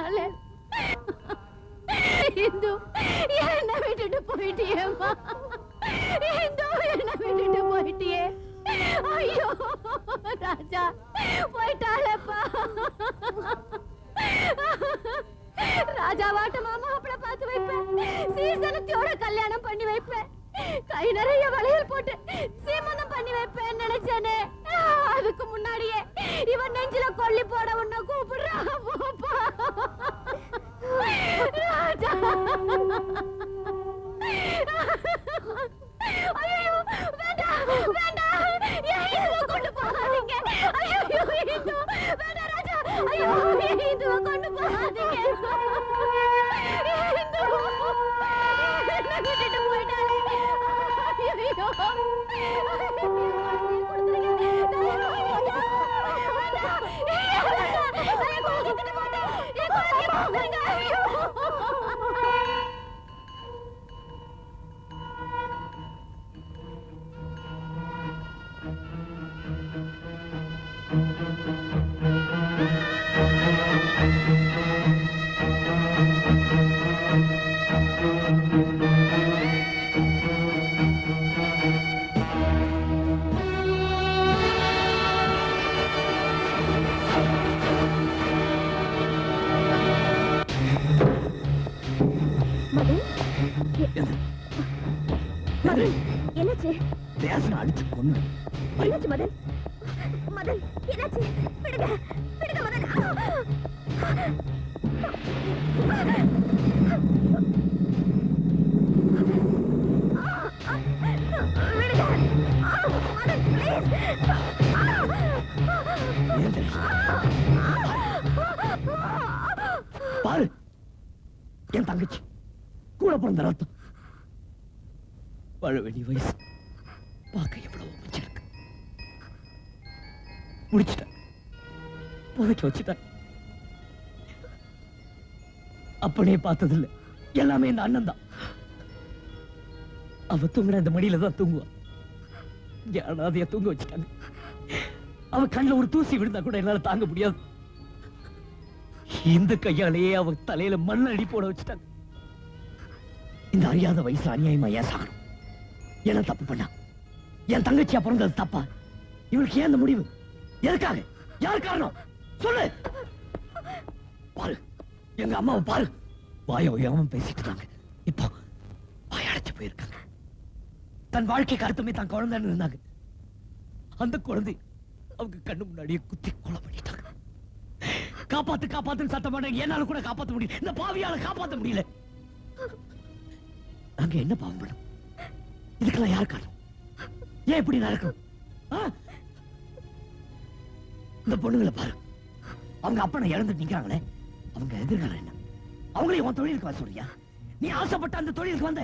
போயிட்டாளே. இந்து என்ன விட்டுட்டு போயிட்டியேம்மா. இந்து என்ன விட்டுட்டு போயிட்டியே. ஐயோ ராஜா போயிட்டாளேப்பா. ராஜா வாட்ட மாமா அப்பள பார்த்து வைப்பேன். சீசனத்தோட கல்யாணம் பண்ணி வைப்பேன். கை நிறைய வளையல் போட்டு சீமந்தம் பண்ணி வைப்பேன் நினைச்சேனே. அதுக்கு முன்னாடியே இவன் நெஞ்சில கொல்லி போட உன்னை கூப்பிடுறா. போப்பா ராஜா. ஐயோ வேண்டாம் வேண்டாம், இந்துவை கொண்டு போகாதீங்க. ஐயோ இந்து வேண்டாம் ராஜா. ஐயோ இந்துவை கொண்டு போகாதீங்க. இந்து என்ன விட்டுட்டு போயிட்டாலே. ஐயோ என்னாச்சு? அடிச்சு கொன்னு. என்னாச்சு மதன்? மதன் என்னாச்சு? விடுங்க விடுங்க மதன். விடுங்க மதன் ப்ளீஸ். பாரு என் தங்கச்சி கூட பிறந்த ரத்தம். வாழ வேண்டிய வயசு பார்க்க எவ்வளவு அமைச்சிருக்கு. முடிச்சிட்டேன், புதைச்சு வச்சுட்டேன். அப்பனே பார்த்ததில்லை, எல்லாமே இந்த அண்ணன் தான். அவ தூங்குற இந்த மடியில தான் தூங்குவா. அதைய தூங்க வச்சுட்டாங்க. அவ கண்ணில் ஒரு தூசி விழுந்தா கூட என்னால தாங்க முடியாது. இந்த கையாலேயே அவ தலையில மண் அடி போட வச்சுட்டாங்க. இந்த அறியாத வயசுல அநியாயமா ஏன் சாகணும்? என்ன தப்பு பண்ணா? என் தங்கச்சியா பிறந்தது தப்பா? இவளுக்கு ஏன் அந்த முடிவு? எதுக்காக? யார் காரணம்? சொல்லு. பாரு எங்க அம்மாவை பாரு, வாய உயவம் பேசிட்டு இருந்தாங்க. இப்போ வாயடைச்சு போயிருக்காங்க. தன் வாழ்க்கைக்கு அர்த்தமே தான் குழந்தைன்னு இருந்தாங்க. அந்த குழந்தை அவங்க கண்ணு முன்னாடியே குத்தி கொலை பண்ணிட்டாங்க. காப்பாத்து காப்பாத்துன்னு சத்தம் பண்ண என்னால கூட காப்பாத்த முடியல. இந்த பாவியால காப்பாத்த முடியல. நாங்க என்ன பாவம் பண்ணோம்? இதுக்கெல்லாம் யார் காரணம்? ஏன் இப்படி நடக்கணும்? இந்த பொண்ணுங்களை பாரு, அவங்க அப்பனை இழந்துட்டு நிக்கிறாங்களே, அவங்க எதிர்காலம் என்ன? அவங்களையும் உன் தொழிலுக்கு வர சொல்றியா? நீ ஆசைப்பட்ட அந்த தொழிலுக்கு வந்த,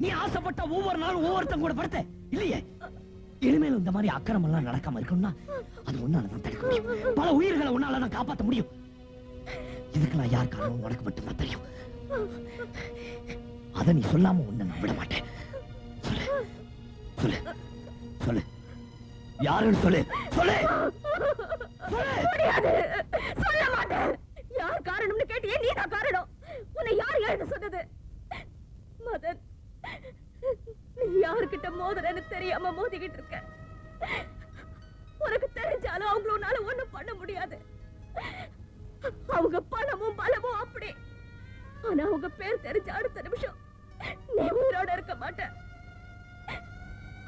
நீ ஆசைப்பட்ட ஒவ்வொரு நாளும் ஒவ்வொருத்தங்க கூட படுத்த இல்லையே. இனிமேல் இந்த மாதிரி அக்கிரமம் எல்லாம் நடக்காம இருக்கணும்னா அது ஒன்னாலதான் தடுக்க முடியும். பல உயிர்களை உன்னாலதான் காப்பாற்ற முடியும். இதுக்கெல்லாம் யார் காரணம் உனக்கு மட்டும்தான் தெரியும். அத நீ சொல்லாம உன்னை நான் விட மாட்டேன். சொல்லு சொல்லு, யாருன்னு சொல்லு. சொல்லு முடியாது, சொல்ல மாட்டேன். யார் காரணம்னு கேட்டியே, நீதான் காரணம். உன்னை யார் எழுத சொன்னது? மதன், நீ யாருக்கிட்ட மோதுறன்னு தெரியாம மோதிக்கிட்டு இருக்க. உனக்கு தெரிஞ்சாலும் அவங்களோட ஒண்ணும் பண்ண முடியாது. அவங்க பணமும் பலமும் அப்படி. ஆனா அவங்க பேர் தெரிஞ்ச அடுத்த நிமிஷம் நீ உயிரோட இருக்க மாட்ட.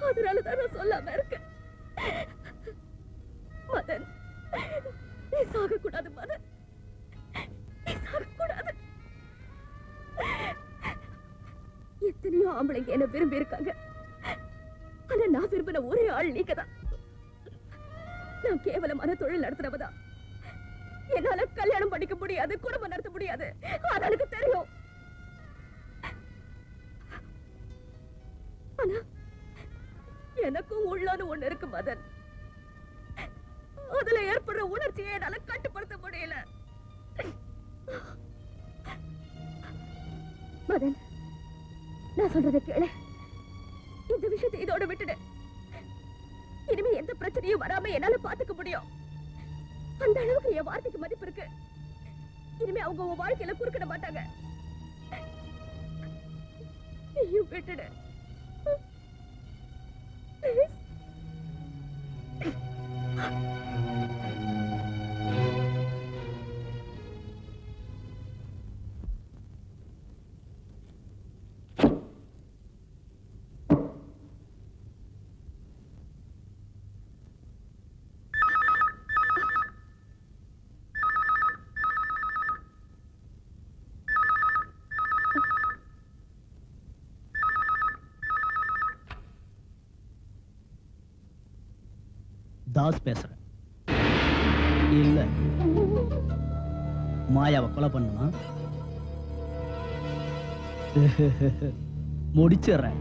அதனாலதான் நான் சொல்லாம இருக்கேன். மதன், நீ சாக கூடாது. மதன், நீ சாக கூடாது. எத்தனையோ ஆம்பளைங்க என்ன விரும்பி இருக்காங்க. ஆனா நான் விரும்பின ஒரே ஆள் நீங்கதான். நான் கேவலமான தொழில் நடத்துறவதான். என்னால கல்யாணம் பண்ணிக்க முடியாது, குடும்பம் நடத்த முடியாது. அது எனக்கு தெரியும். ஆனா எனக்கும் உள்ளான ஒண்ணு இருக்கு மதன். அதுல ஏற்படுற உணர்ச்சியை என்னால கட்டுப்படுத்த முடியல. மதன், நான் சொல்றதை கேளு. இந்த விஷயத்தை இதோட விட்டுடு. இனிமே எந்த பிரச்சனையும் வராம என்னால பாத்துக்க முடியும். அந்த அளவுக்கு என் வார்த்தைக்கு மதிப்பு இருக்கு. இனிமே அவங்க உன் வாழ்க்கையில குறுக்கிட மாட்டாங்க. நீயும் விட்டுடு. Please. தாஸ் பேசுறேன். இல்ல மாயாவை கொலை பண்ணுமா? முடிச்சிடுறேன்.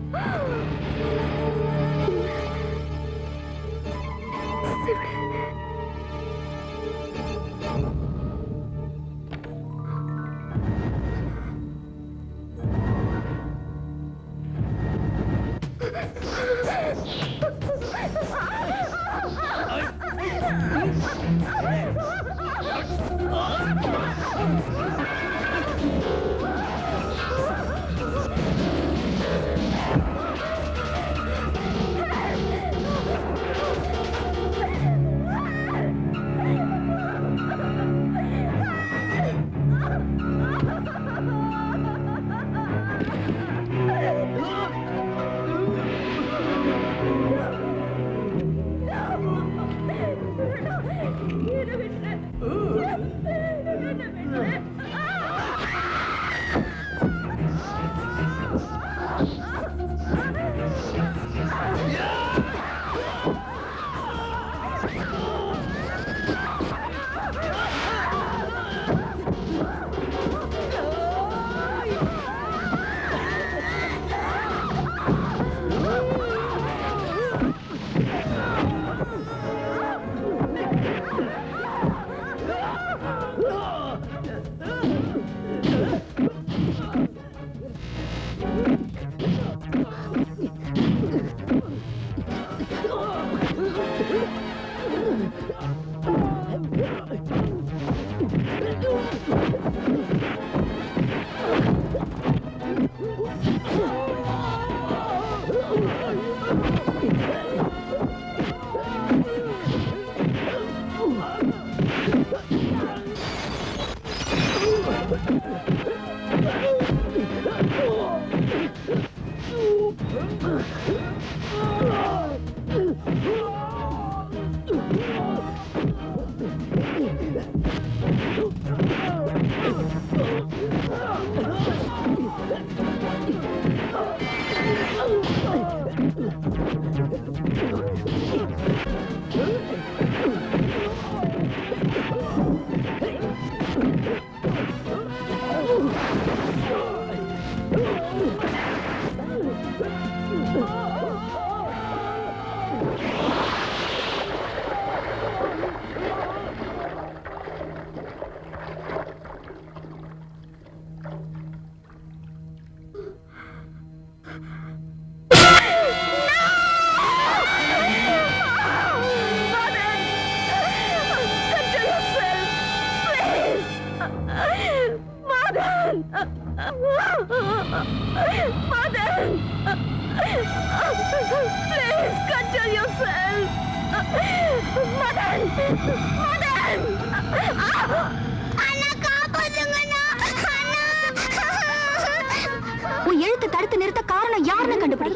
உன் எழுத்து தடுத்து நிறுத்த காரணம் யாருன்னு கண்டுபிடி.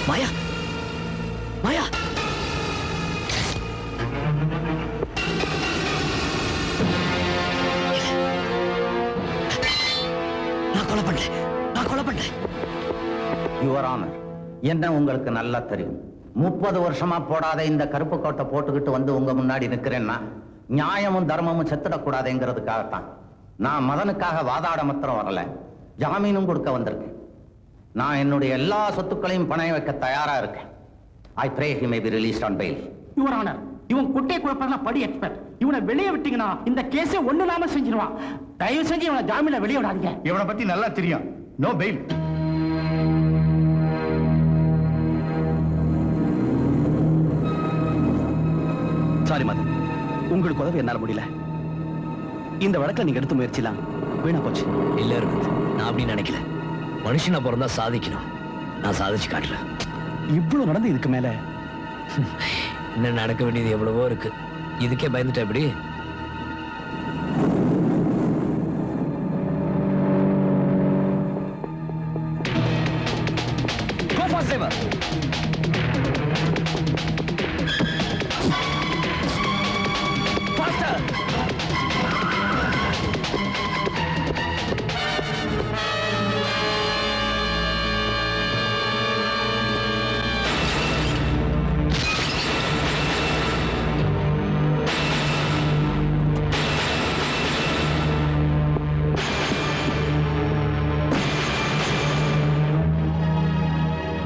மாயா, மாயா, நான் கொலை பண்ணேன். யுவர் ஆனர், என்ன உங்களுக்கு நல்லா தெரியும். 30 வருஷமா போடாத இந்த கருப்பு கோட்டை போட்டுக்கிட்டு வந்து உங்க முன்னாடி நிக்கிறேன்னா நியாயமும் தர்மமும் செத்துடக்கூடாதுங்கிறதுக்காகத்தான். நான் மதனுக்காக வாதாட மாத்திரம் வரல, ஜாமீனும் கொடுக்க வந்திருக்கேன். நான் என்னுடைய எல்லா சொத்துக்களையும் பணைய வைக்க தயாரா இருக்கேன். I pray he may be released on bail. Your honour, இவன் குட்டையை குழப்பறதுல படி எக்ஸ்பர்ட். இவனை வெளியே விட்டீங்கன்னா இந்த கேஸை ஒண்ணு இல்லாம செஞ்சிருவான். தயவு செஞ்சு இவனை ஜாமீன்ல வெளியே விடாதீங்க. இவனை பத்தி நல்லா தெரியும். No fail. சாரி மதன், உங்களுக்கு உதவி என்னால முடியல. இந்த வழக்கில் நீங்க எடுத்த முயற்சிலாம் வீணா போச்சு. இல்ல இருக்கு, நான் அப்படி நினைக்கல. மனுஷனா பிறந்தா சாதிக்கணும், நான் சாதிச்சு காட்டுறேன். இவ்வளவு நடந்து இதுக்கு மேல இன்னும் நடக்க வேண்டியது எவ்வளவோ இருக்கு. இதுக்கே பயந்துட்டா எப்படி? Go fast, driver. Faster.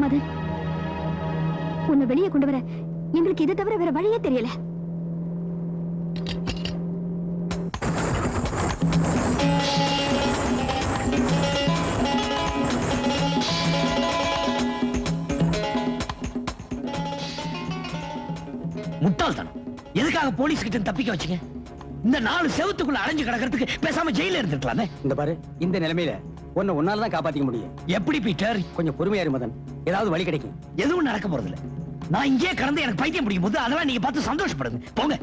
Madan, உன்னை வெளியே கொண்டு வர எங்களுக்கு இதை தவிர வேற வழியே தெரியல. முட்டாள்தனம். எதுக்காக போலீஸ் கிட்ட தப்பிக்க வச்சீங்க? இந்த 4 செவத்துக்குள்ள அடைஞ்சு கிடக்கிறதுக்கு பேசாம ஜெயில இருந்திருக்கலாமே. இந்த பாரு, இந்த நிலைமையில உன்னை உன்னாலதான் காப்பாத்திக்க முடியும். எப்படி பீட்டர்? கொஞ்சம் பொறுமையா இரு மதன், ஏதாவது வழி கிடைக்கும். எதுவும் நடக்க போறதில்ல. நான் இங்கே கடந்து எனக்கு பைத்தியம் பிடிக்கும் போது அதெல்லாம் நீங்க பார்த்து சந்தோஷப்படுங்க. போங்க.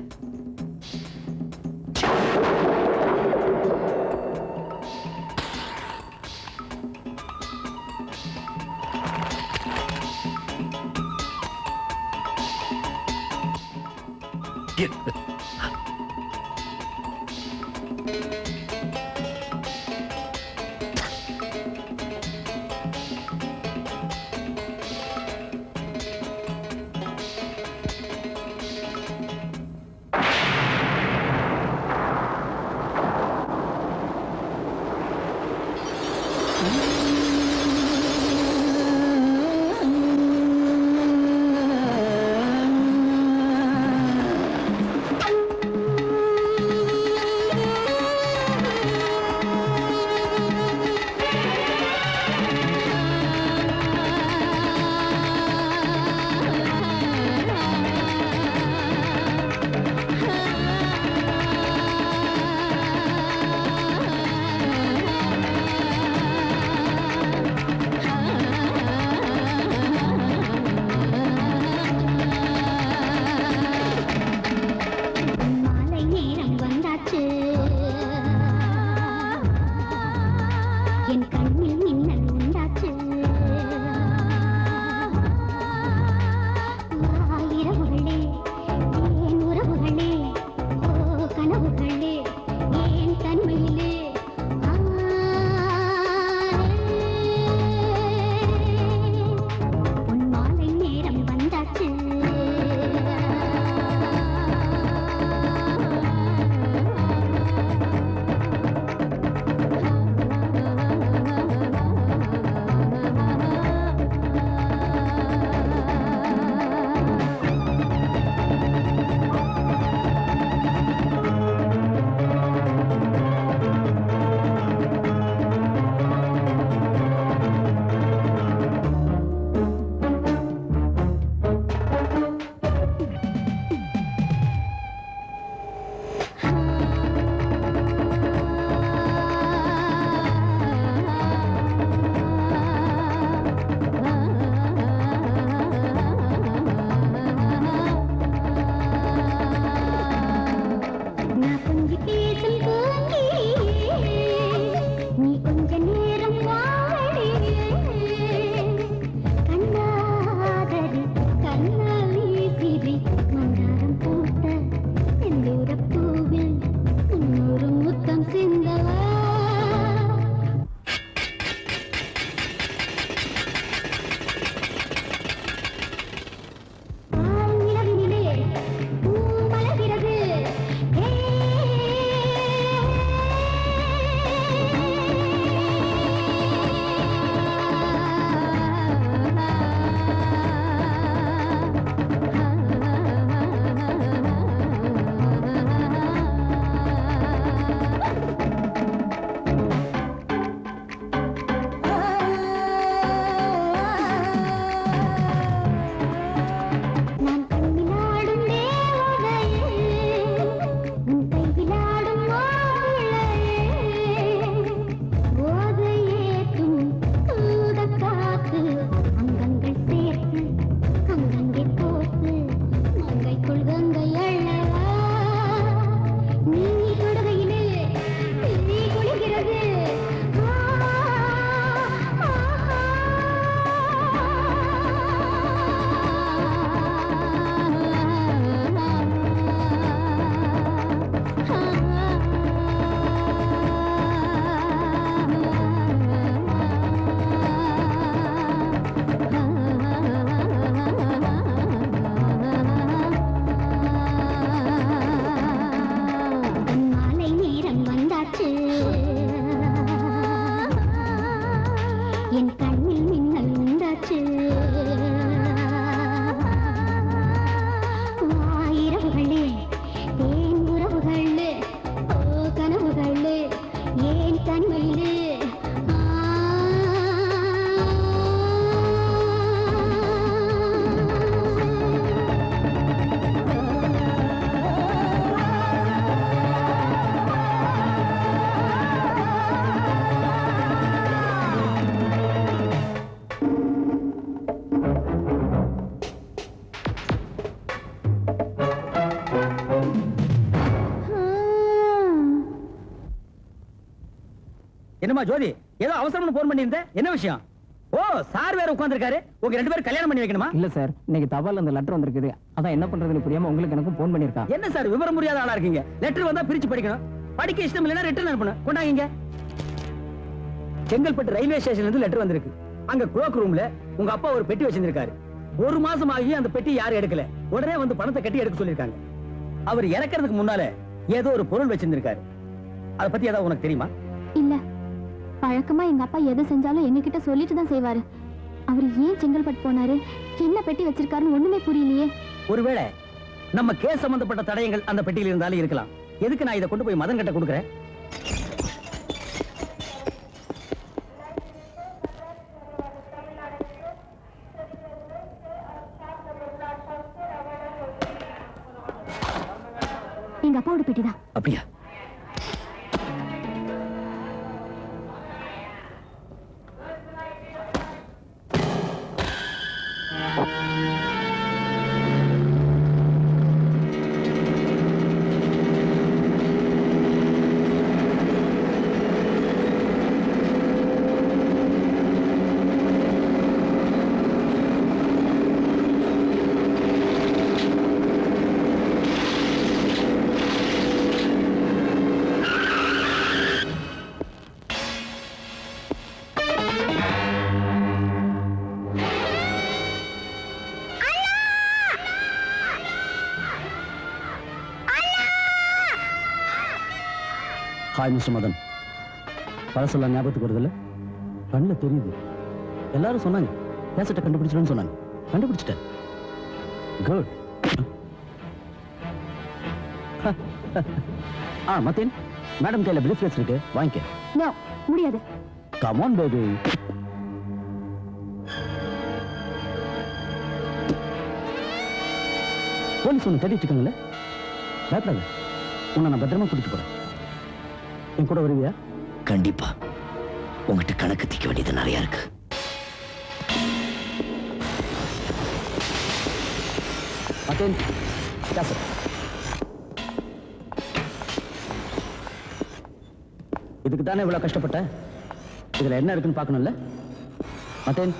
என் கண்ணில் மின்னல் உண்டாச்சு ஆயிரவுகளே தேன் உறவுகளே ஓ கனவுகளே ஏன் தனிமையிலே என்னம்மா ஜோதி, ஏதோ அவசரம்னு போன் பண்ணியிருந்த, என்ன விஷயம்? ஓ, சார் வேற உட்கார்ந்திருக்காரு. உங்க ரெண்டு பேரும் கல்யாணம் பண்ணி வைக்கணுமா? இல்ல சார், இன்னைக்கு தபால் அந்த லெட்டர் வந்திருக்குது. அதான் என்ன பண்றதுன்னு புரியாம உங்களுக்கு எனக்கும் போன் பண்ணிருக்கான். என்ன சார் விவரம் புரியாத ஆளா இருக்கீங்க? லெட்டர் வந்தா பிரிச்சு படிக்கணும். படிக்க இஷ்டம் இல்லைன்னா ரிட்டர்ன் அனுப்பணும். கொண்டாங்க. செங்கல்பட்டு ரயில்வே ஸ்டேஷன்ல இருந்து லெட்டர் வந்திருக்கு. அங்க க்ளோக் ரூம்ல உங்க அப்பா ஒரு பெட்டி வச்சிருக்காரு. 1 மாசம் ஆகி அந்த பெட்டி யாரும் எடுக்கல. உடனே வந்து பணத்தை கட்டி எடுக்க சொல்லிருக்காங்க. அவர் இறக்கிறதுக்கு முன்னால ஏதோ ஒரு பொருள் வச்சிருந்திருக்காரு. அத பத்தி ஏதாவது உனக்கு தெரியுமா? இல்ல, பழக்கமா எங்க அப்பா எதை செஞ்சாலும் எங்க கிட்ட சொல்லிட்டு தான் செய்வாரு. அவர் ஏன் செங்கல்பட்டு போனாரு, என்ன பெட்டி வச்சிருக்காருன்னு ஒண்ணுமே புரியலையே. ஒருவேளை நம்ம கேஸ் சம்பந்தப்பட்ட தடயங்கள் அந்த பெட்டியில் இருந்தாலும் இருக்கலாம். எதுக்கு நான் இதை கொண்டு போய் மதன் கிட்ட கொடுக்குறேன்? எங்க அப்பாவோட பெட்டிதான். அப்படியா? Hi mister Madan. பழசெல்லாம் ஞாபகத்துக்கு வருதில்ல? கண்ணில் தெரியுது. எல்லாரும் சொன்னாங்க கேசட்டை கண்டுபிடிச்சிடுன்னு சொன்னாங்க. கண்டுபிடிச்சிட்டேன். குட். மத்தேன், மேடம் கையில் பிலிஃப்லெட்ஸ் இருக்கு, வாங்கிக்க. நோ, முடியாது. Come on baby. போலீஸ் ஒன்று தேடிட்டு இருக்காங்கல்ல, பயப்படாத. உன்னை நான் பத்திரமா கூட்டிட்டு போறேன். என் கூட வருவியா? கண்டிப்பா. உங்ககிட்ட கணக்கு தீக்க வேண்டியது நிறைய இருக்கு. மத்தேன், கேசட். இதுக்கு தானே இவ்வளவு கஷ்டப்பட்ட? இதுல என்ன இருக்குன்னு பார்க்கணும்ல? மத்தேன்,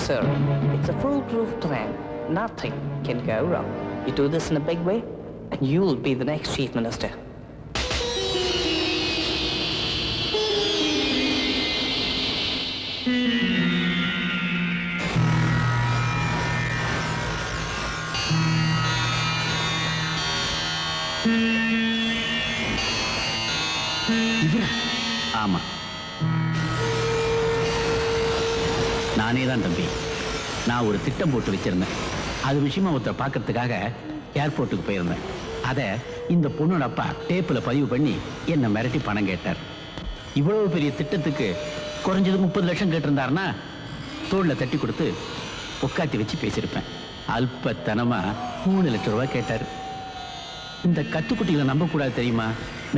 Sir, it's a foolproof plan. Nothing can go wrong. You do this in a big way, and you'll be the next chief minister. ஆமா, நானே தான் தம்பி. நான் ஒரு திட்டம் போட்டு வச்சிருந்தேன். அது விஷயமா ஒருத்தர் பார்க்கறதுக்காக ஏர்போர்ட்டுக்கு போயிருந்தேன். அதை இந்த பொண்ணோட அப்பா டேப்பில் பதிவு பண்ணி என்னை மிரட்டி பணம் கேட்டார். இவ்வளவு பெரிய திட்டத்துக்கு குறைஞ்சது 30 லட்சம் கேட்டிருந்தாருன்னா தோளில் தட்டி கொடுத்து உட்காத்தி வச்சு பேசியிருப்பேன். அல்பத்தனமா 3 லட்சம் ரூபாய் கேட்டார். இந்த கத்துக்குட்டிகளை நம்பக்கூடாது தெரியுமா?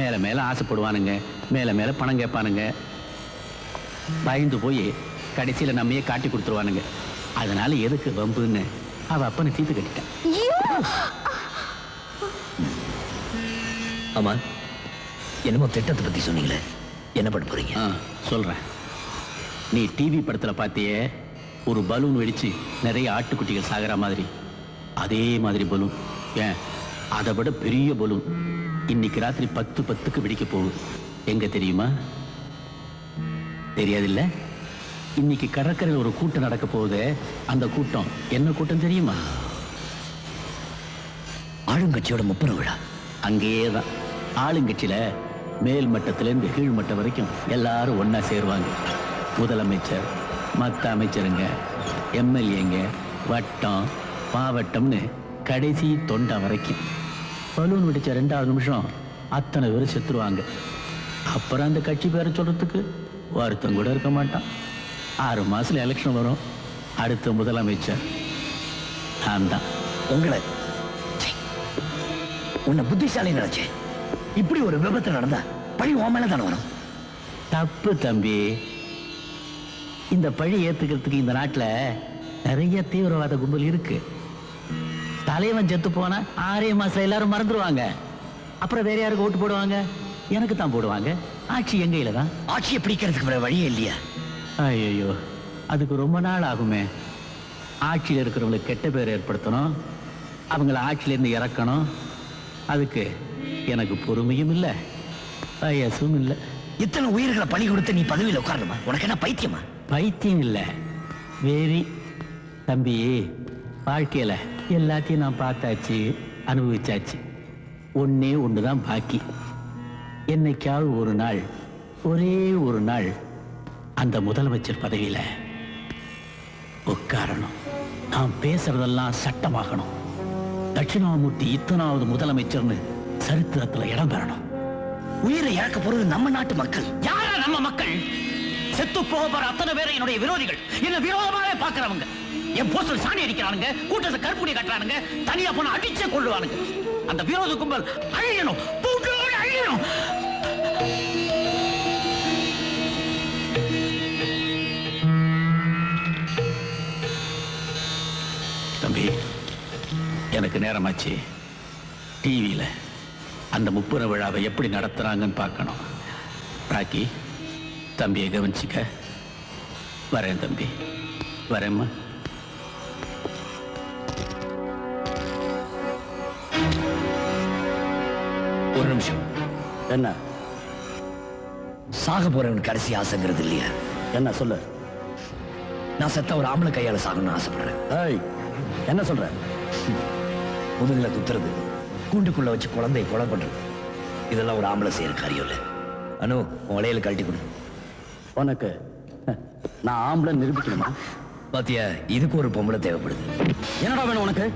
மேலே மேலே ஆசைப்படுவானுங்க, மேலே மேலே பணம் கேட்பானுங்க. பயந்து போய் கடைசியில் நம்மையே காட்டி கொடுத்துருவானுங்க. அதனால எதுக்கு வம்புன்னு அவ அப்பனை தீர்த்து கட்டிட்டேன். ஆமா, என்னமோ திட்டத்தை பத்தி சொன்னீங்களே, என்ன பண்ண போறீங்க? சொல்றேன். நீ டிவி படத்துல பார்த்தியே, ஒரு பலூன் வெடிச்சு நிறைய ஆட்டுக்குட்டிகள் சாகிற மாதிரி, அதே மாதிரி பலூன், ஏன் அதை விட பெரிய பலூன் இன்னைக்கு ராத்திரி 10:10 வெடிக்க போகுது. எங்க தெரியுமா? தெரியாதில்ல? இன்னைக்கு கடற்கரையில் ஒரு கூட்டம் நடக்க போகுது. அந்த கூட்டம் என்ன கூட்டம் தெரியுமா? ஆளுங்கட்சியோட முப்பெரும் விழா. அங்கேயே தான். ஆளுங்கட்சியில மேல் மட்டத்திலேருந்து கீழ் மட்டம் வரைக்கும் எல்லாரும் ஒண்ணா சேருவாங்க. முதலமைச்சர், மற்ற அமைச்சருங்க, எம்எல்ஏங்க, வட்டம், மாவட்டம்னு கடைசி தொண்டை வரைக்கும். பலூன் வெடிச்ச 2வது நிமிஷம் அத்தனை பேரும் செத்துருவாங்க. அப்புறம் அந்த கட்சி பேரை சொல்றதுக்கு வருத்தம் கூட இருக்க மாட்டான். 6 மாசத்துல எலெக்ஷன் வரும். அடுத்த முதலமைச்சர் நான் தான். உங்களை உன்னை புத்திசாலி நினைச்சேன். இப்படி ஒரு விபத்து நடந்தா பழி உன் மேல தானே வரும். தப்பு தம்பி. இந்த பழி ஏத்துக்கிறதுக்கு இந்த நாட்டுல நிறைய தீவிரவாத கும்பல் இருக்கு. தலைவன் செத்து போனா 6 மாசம் எல்லாரும் மறந்துடுவாங்க. அப்புறம் வேற யாருக்கு ஓட்டு போடுவாங்க? எனக்கு தான் போடுவாங்க. ஆட்சி எங்க கையில தான். ஆட்சியை பிடிக்கிறதுக்கு வேற வழியே இல்லையா? ஐயோ, அதுக்கு ரொம்ப நாள் ஆகுமே. ஆட்சியில் இருக்கிறவங்களுக்கு கெட்ட பேர் ஏற்படுத்தணும், அவங்கள ஆட்சியிலேருந்து இறக்கணும். அதுக்கு எனக்கு பொறுமையும் இல்லை, வயசும் இல்லை. இத்தனை உயிர்களை பலி கொடுத்து நீ பதவியில் உட்காரணுமா? உனக்கு என்ன பைத்தியமா? பைத்தியம் இல்லை, வேரி. தம்பி, வாழ்க்கையில எல்லாத்தையும் நான் பார்த்தாச்சு, அனுபவிச்சாச்சு. ஒன்னே ஒண்ணுதான் பாக்கி. என்னைக்காவது ஒரு நாள், ஒரே ஒரு நாள் அந்த முதலமைச்சர் பதவியில உட்காரணும். நான் பேசுறதெல்லாம் சட்டமாகணும். தட்சிணாமூர்த்தி இத்தனாவது முதலமைச்சர்னு சரித்திரத்துல இடம் பெறணும். உயிரை இழக்க போறது நம்ம நாட்டு மக்கள். யாரா நம்ம மக்கள்? செத்து போக போற அத்தனை பேரை என்னுடைய விரோதிகள், என்ன விரோதமாவே பாக்குறவங்க. என் போஸ்டர் சாணி அடிக்கிறானுங்க, கூட்டத்தை கற்பூடி கட்டுறானுங்க, தனியா போன அடிச்சே கொள்ளுவானுங்க. அந்த விரோத கும்பல் அழியணும், பூட்டோடு அழியணும். தம்பி, எனக்கு நேரமாச்சு. டிவியில அந்த முப்புர விழாவை எப்படி நடத்துறாங்கன்னு பார்க்கணும். ராக்கி, தம்பியை கவனிச்சுக்க. வரேன் தம்பி, வரேம்மா. ஒரு நிமிஷம். என்ன சாக போறவன் கடைசி ஆசைங்கிறது இல்லையா? என்ன சொல்லு. நான் செத்த ஒரு ஆம்பளை கையால சாகணும்னு ஆசைப்படுறேன். ஏய், என்ன சொல்ற? முதுகுல குத்துறது, கூண்டுக்குள்ள வச்சு குழந்தையை கொலை பண்றது, இதெல்லாம் ஒரு ஆம்பளை செய்யற காரியம் இல்லை. அனு, உன் வளையல கழட்டி கொடு. உனக்கு நான் ஆம்பளை நிரூபிக்கணுமா? பாத்தியா, இதுக்கு ஒரு பொம்பளை தேவைப்படுது. என்னடா வேணும் உனக்கு?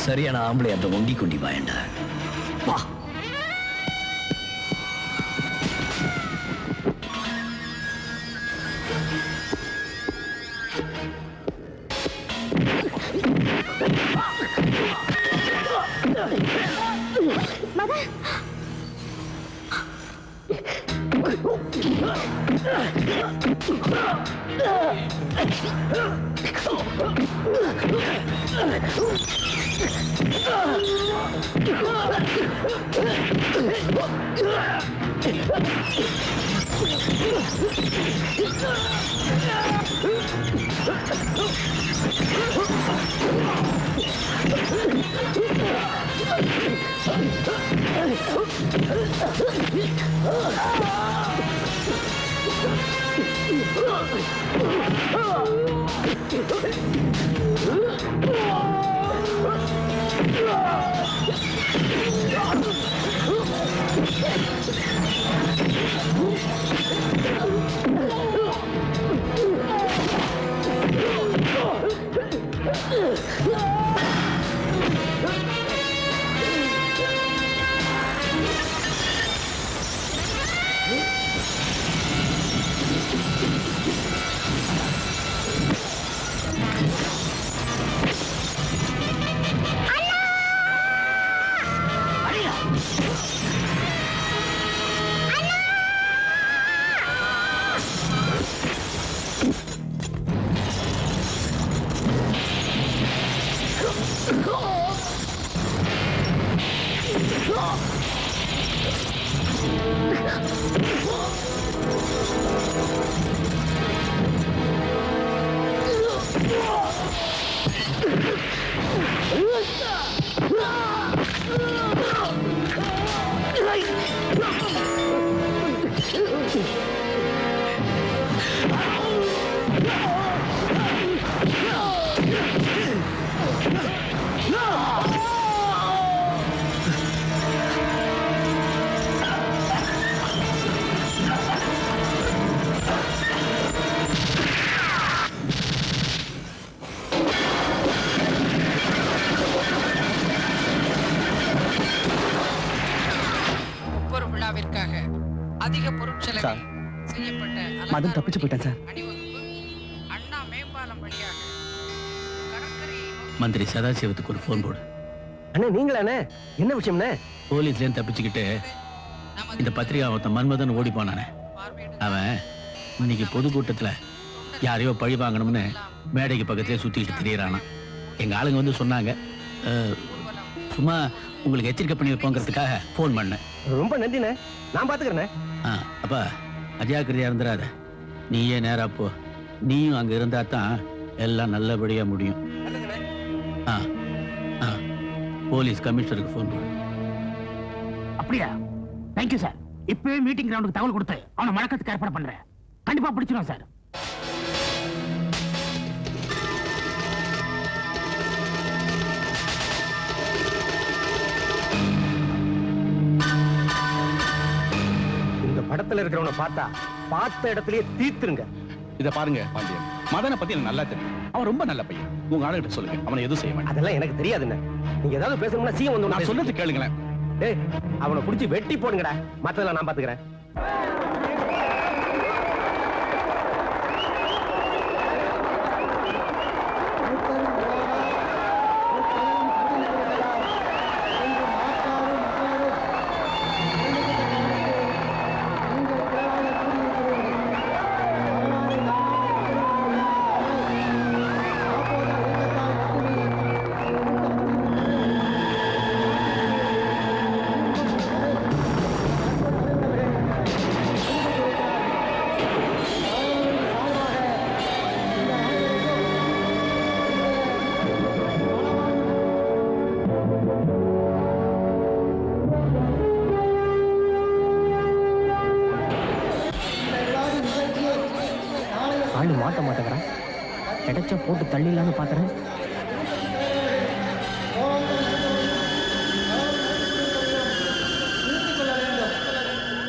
சரியான ஆம்பளை அந்த ஒண்டி கொண்டி வாயண்டா. வா. விழாவிற்காக அதிக பொருட்செலவில் செய்யப்பட்ட மதன் தப்பிச்சு போயிட்டான் சார். அணிவகுப்பு அண்ணா மேம்பாலம் வழியாக கடற்கரையை நோக்கி மந்திரி சதாசிவத்துக்கு ஒரு ஃபோன் போடு. அண்ணே நீங்களாண்ணே, என்ன விஷயம்ண்ணே? போலீஸ்லேருந்து தப்பிச்சுக்கிட்டு இந்த பத்திரிகை ஒருத்தன் மன்மதன் ஓடி போனானே, அவன் இன்னைக்கு பொதுக்கூட்டத்துல யாரையோ பழி வாங்கணும்னு மேடைக்கு பக்கத்திலே சுத்திட்டு திரியறானா. எங்க ஆளுங்க வந்து சொன்னாங்க, சும்மா உங்களுக்கு எச்சரிக்கை பண்ணி வைப்போங்கிறதுக்காக ஃபோன் பண்ணேன். ரொம்ப நன்றிண்ணே, நான் பாத்துக்கிறேண்ணே. அப்பா அஜாக்கிரதையா இருந்துடாத, நீயே நேரா போ. நீயும் அங்க இருந்தா தான் எல்லாம் நல்லபடியா முடியும். போலீஸ் கமிஷனருக்கு ஃபோன் பண்ணு. அப்படியா? Thank you sir. இப்பவே மீட்டிங் கிரவுண்டுக்கு தகவல் கொடுத்து அவனை மடக்கத்துக்கு ஏற்பாடு பண்றேன். கண்டிப்பா பிடிச்சிடும் சார். இந்த படத்துல இருக்கிறவனை பார்த்தா பார்த்த இடத்துலயே தீர்த்துருங்க. இத பாருங்க பாண்டியன், மதனை பத்தி எனக்கு நல்லா தெரியும். அவன் ரொம்ப நல்ல பையன். உங்க ஆளுகிட்ட சொல்லுங்க, அவனை எதுவும் செய்ய மாட்டான். அதெல்லாம் எனக்கு தெரியாதுண்ணே. நீங்க ஏதாவது பேசணும்னா சீன் வந்து நான் சொல்றது கேளுங்களேன். டேய், அவனை புடிச்சு வெட்டி போடுங்கடா, மத்ததெல்லாம் நான் பாத்துக்கிறேன். ஆளு மாட்ட மாட்டேங்கிறான். கிடைச்சா போட்டு தள்ளிடலான்னு பாக்குறேன்.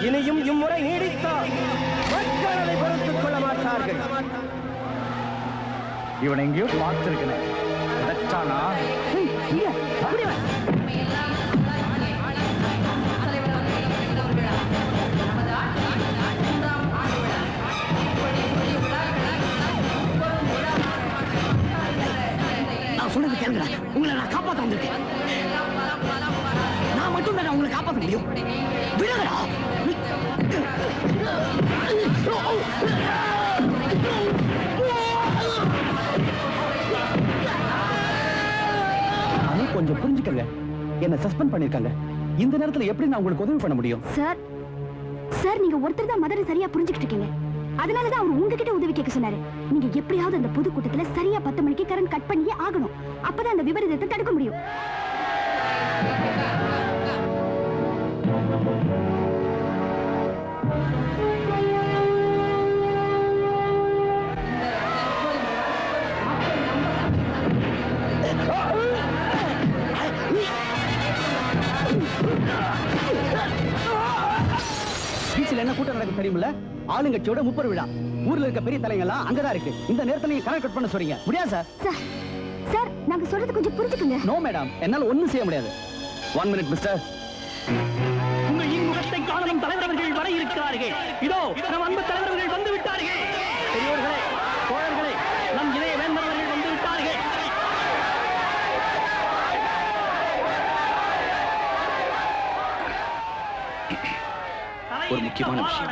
இனியும் இம்முறை நீடித்தால் மக்கள் அதை பொறுத்துக் கொள்ள மாட்டார்கள். இவனை எங்கேயோ பார்த்திருக்கேன். கிடைச்சானா? நான் சொல்றது கேளுங்க, உங்களை நான் காப்பாற்ற வந்திருக்கேன். நான் மட்டும் தான் உங்களை காப்பாற்ற முடியும். விடுங்கடா. அது கொஞ்சம் புரிஞ்சுக்கங்க. என்ன சஸ்பெண்ட் பண்ணிருக்காங்க. இந்த நேரத்துல எப்படி நான் உங்களுக்கு உதவி பண்ண முடியும்? சார் சார், நீங்க ஒருத்தர் தான் மதனை சரியா புரிஞ்சுக்கிட்டு இருக்கீங்க. அதனாலதான் அவர் உங்ககிட்ட உதவி கேட்க சொன்னாரு. நீங்க எப்படியாவது அந்த பொதுக்கூட்டத்துல சரியா 10 மணிக்கு கரண்ட் கட் பண்ணியே ஆகணும். அப்பதான் அந்த விபரீதத்தை தடுக்க முடியும். பீச்சில் என்ன கூட்டம் நடக்கும் தெரியுமில்ல? ஆளுங்கட்சியோட 30 விழா. ஊர்ல இருக்க பெரிய தலைங்க எல்லாம் அங்கதான் இருக்கு. இந்த நேரத்துல நீங்க கரண்ட் கட் பண்ண சொல்றீங்க. முடியாது சார். சார், நாங்க சொல்றது கொஞ்சம் புரிஞ்சுக்குங்க. நோ மேடம், என்னால ஒண்ணும் செய்ய முடியாது. 1 மினிட் மிஸ்டர். உங்கள் இன்முகத்தை காணும் தலைவர்கள் வர இருக்கிறார்கள். இதோ நம் அன்பு தலைவர்கள் வந்து விட்டார்கள். பெரியோர்களே, தோழர்களே, நம் இளைய வேந்தவர்கள் வந்து விட்டார்கள். ஒரு முக்கியமான விஷயம்,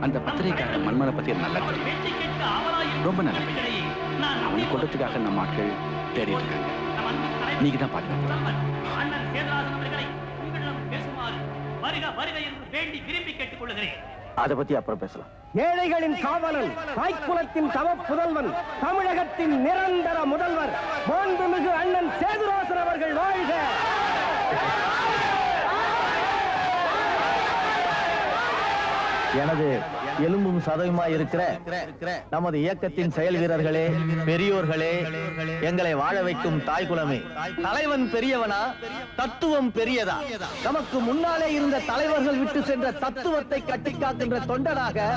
அந்த பத்திரிகைக்காரன் மன்மனை பத்தி நல்லா தெரியும். ரொம்ப நல்ல பையன். அவனை கொண்டதுக்காக நம்ம ஆட்கள் தேடிட்டு இருக்காங்க. நீங்க தான் பாதுகாப்பு. அதை பத்தி அப்புறம் பேசலாம். ஏழைகளின் காவலன், தாய்க்குலத்தின் தவ புதல்வன், தமிழகத்தின் நிரந்தர முதல்வர் மாண்புமிகு அண்ணன் சேதுராசன் அவர்கள் வாழ்க. எனது எலும்பும் சதவுமாய் இருக்கிற நமது இயக்கத்தின் செயல் வீரர்களே, பெரியோர்களே, எங்களை வாழ வைக்கும் தாய் குலமே, தலைவன் பெரியவனா, தத்துவம் பெரியதா? நமக்கு முன்னாலே இருந்த தலைவர்கள் விட்டு சென்ற தத்துவத்தை கட்டிக்காக்கின்ற தொண்டனாக,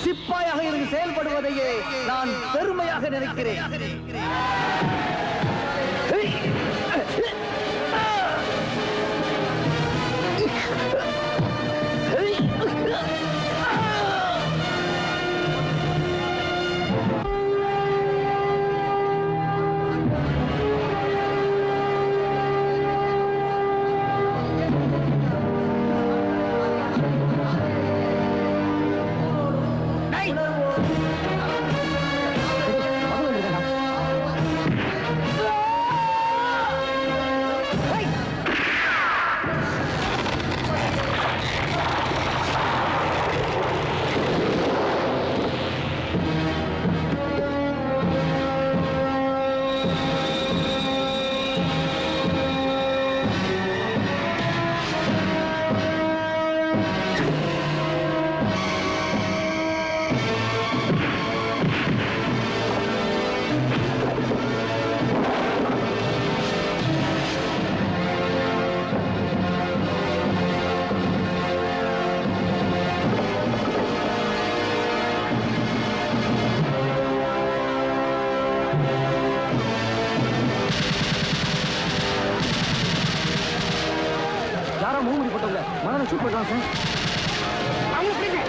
சிப்பாயாக இருந்து செயல்படுவதையே நான் பெருமையாக நினைக்கிறேன். யாரோ மூடி போட்டவங்க மணலை ஷூட் பண்றாங்க சார். அவங்க பிடிங்க